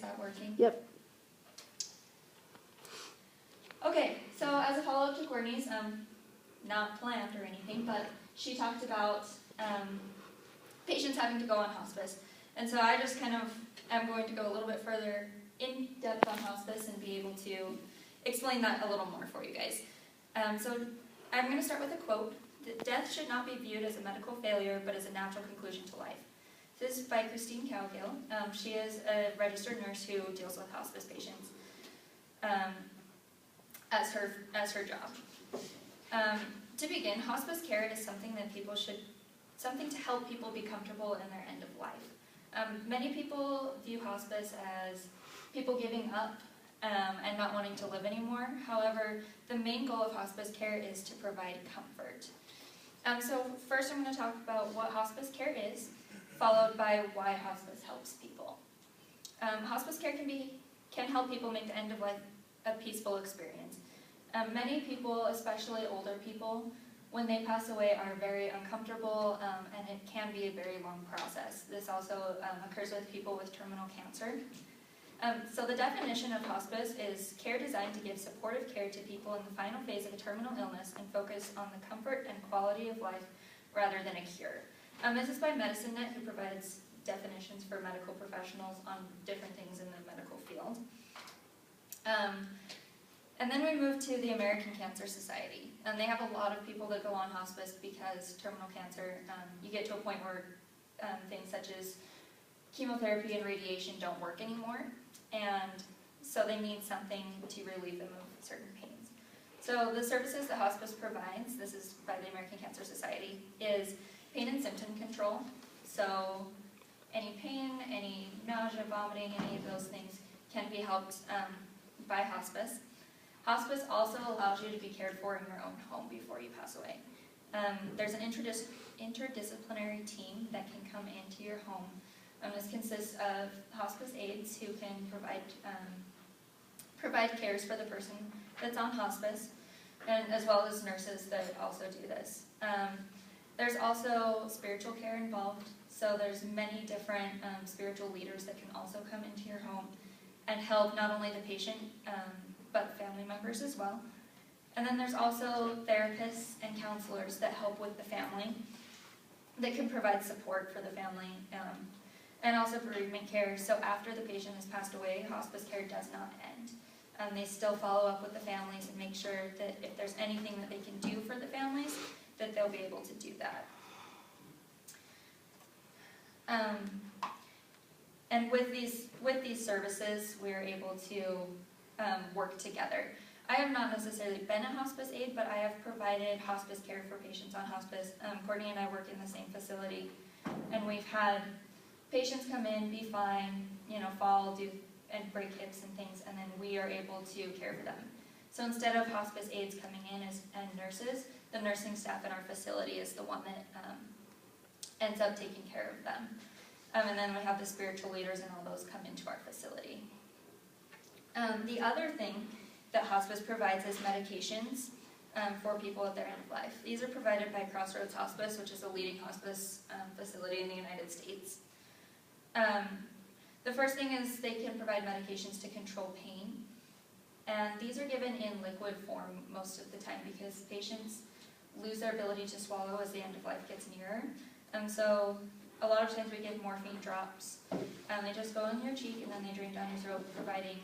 that working? Yep. Okay, so as a follow-up to Courtney's, not planned or anything, but she talked about patients having to go on hospice. And so I just kind of am going to go a little bit further in depth on hospice and be able to explain that a little more for you guys. So I'm going to start with a quote. Death should not be viewed as a medical failure, but as a natural conclusion to life. This is by Christine Cowgill. She is a registered nurse who deals with hospice patients as her job. To begin, hospice care is something that something to help people be comfortable in their end of life. Many people view hospice as people giving up and not wanting to live anymore. However, the main goal of hospice care is to provide comfort. So first I'm going to talk about what hospice care is, followed by why hospice helps people. Hospice care can help people make the end of life a peaceful experience. Many people, especially older people, when they pass away are very uncomfortable and it can be a very long process. This also occurs with people with terminal cancer. So the definition of hospice is care designed to give supportive care to people in the final phase of a terminal illness and focus on the comfort and quality of life rather than a cure. This is by MedicineNet, who provides definitions for medical professionals on different things in the medical field. And then we move to the American Cancer Society. And they have a lot of people that go on hospice because terminal cancer, you get to a point where things such as chemotherapy and radiation don't work anymore. And so they need something to relieve them of certain pains. So the services that hospice provides, this is by the American Cancer Society, is pain and symptom control. So any pain, any nausea, vomiting, any of those things can be helped by hospice. Hospice also allows you to be cared for in your own home before you pass away. There's an interdisciplinary team that can come into your home. This consists of hospice aides who can provide cares for the person that's on hospice, and as well as nurses that also do this. There's also spiritual care involved, so there's many different spiritual leaders that can also come into your home and help not only the patient, but family members as well. And then there's also therapists and counselors that help with the family, that can provide support for the family, and also bereavement care. So after the patient has passed away, hospice care does not end. They still follow up with the families and make sure that if there's anything that they can do for the families, that they'll be able to do that. And with these services, we're able to work together. I have not necessarily been a hospice aide, but I have provided hospice care for patients on hospice. Courtney and I work in the same facility, and we've had patients come in, be fine, fall, and break hips and things, and then we are able to care for them. So instead of hospice aides coming in and nurses, the nursing staff in our facility is the one that ends up taking care of them. And then we have the spiritual leaders and all those come into our facility. The other thing that hospice provides is medications for people at their end of life. These are provided by Crossroads Hospice, which is a leading hospice facility in the United States. The first thing is they can provide medications to control pain. And these are given in liquid form most of the time because patients lose their ability to swallow as the end of life gets nearer. And so a lot of times we give morphine drops. They just go in your cheek and then they drain down your throat, providing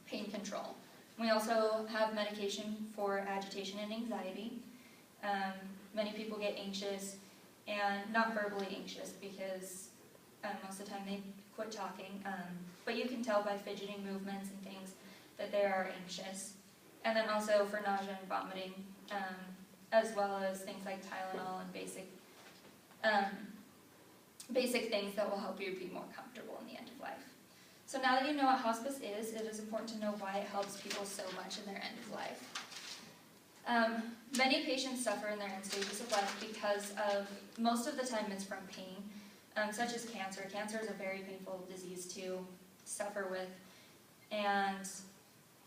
pain control. We also have medication for agitation and anxiety. Many people get anxious, and not verbally anxious because most of the time they quit talking, but you can tell by fidgeting movements and things that they are anxious. And then also for nausea and vomiting, as well as things like Tylenol and basic things that will help you be more comfortable in the end of life. So now that you know what hospice is, it is important to know why it helps people so much in their end of life. Many patients suffer in their end stages of life because of, most of the time it's from pain, such as cancer. Cancer is a very painful disease to suffer with, and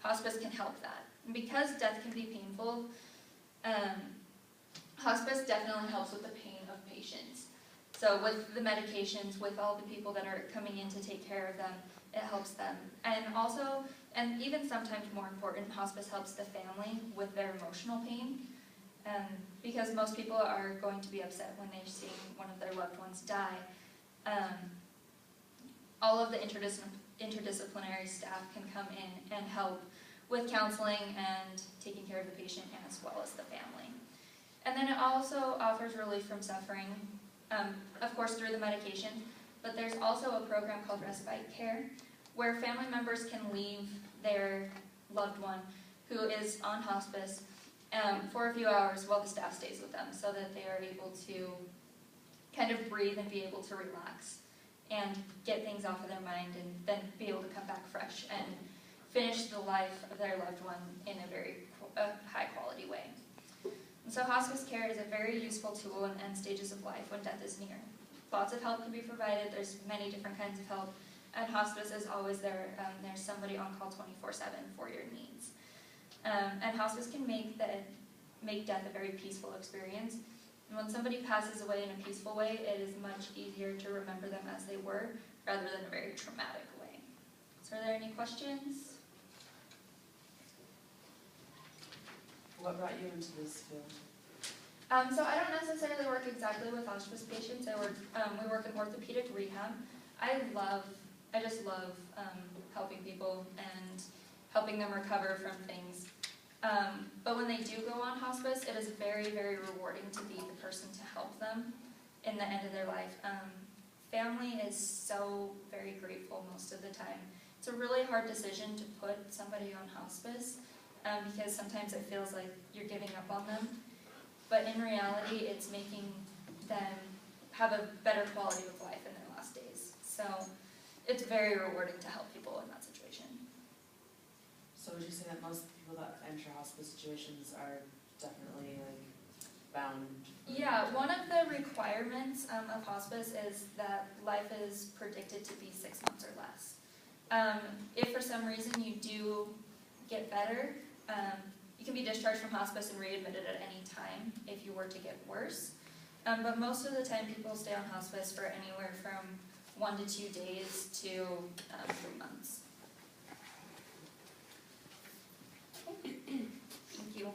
hospice can help that. And because death can be painful, hospice definitely helps with the pain of patients. So with the medications, with all the people that are coming in to take care of them, it helps them. And also, and even sometimes more important, hospice helps the family with their emotional pain. Because most people are going to be upset when they're seeing one of their loved ones die. All of the interdisciplinary staff can come in and help with counseling and taking care of the patient as well as the family. And then it also offers relief from suffering, of course through the medication, but there's also a program called respite care where family members can leave their loved one who is on hospice for a few hours while the staff stays with them so that they are able to kind of breathe and be able to relax and get things off of their mind and then be able to come back fresh and finish the life of their loved one in a very high quality way. And so hospice care is a very useful tool in end stages of life when death is near. Lots of help can be provided, there's many different kinds of help, and hospice is always there. There's somebody on call 24/7 for your needs. And hospice can make death a very peaceful experience. And when somebody passes away in a peaceful way, it is much easier to remember them as they were, rather than a very traumatic way. So are there any questions? What brought you into this field? So I don't necessarily work exactly with hospice patients. We work in orthopedic rehab. I just love helping people and helping them recover from things. But when they do go on hospice, it is very, very rewarding to be the person to help them in the end of their life. Family is so very grateful most of the time. It's a really hard decision to put somebody on hospice because sometimes it feels like you're giving up on them. But in reality, it's making them have a better quality of life in their last days. So it's very rewarding to help people in that situation. So would you say that most people that enter hospice situations are definitely bound? Yeah, one of the requirements of hospice is that life is predicted to be 6 months or less. If for some reason you do get better, you can be discharged from hospice and readmitted at any time if you were to get worse. But most of the time people stay on hospice for anywhere from 1 to 2 days to 3 months. Thank you.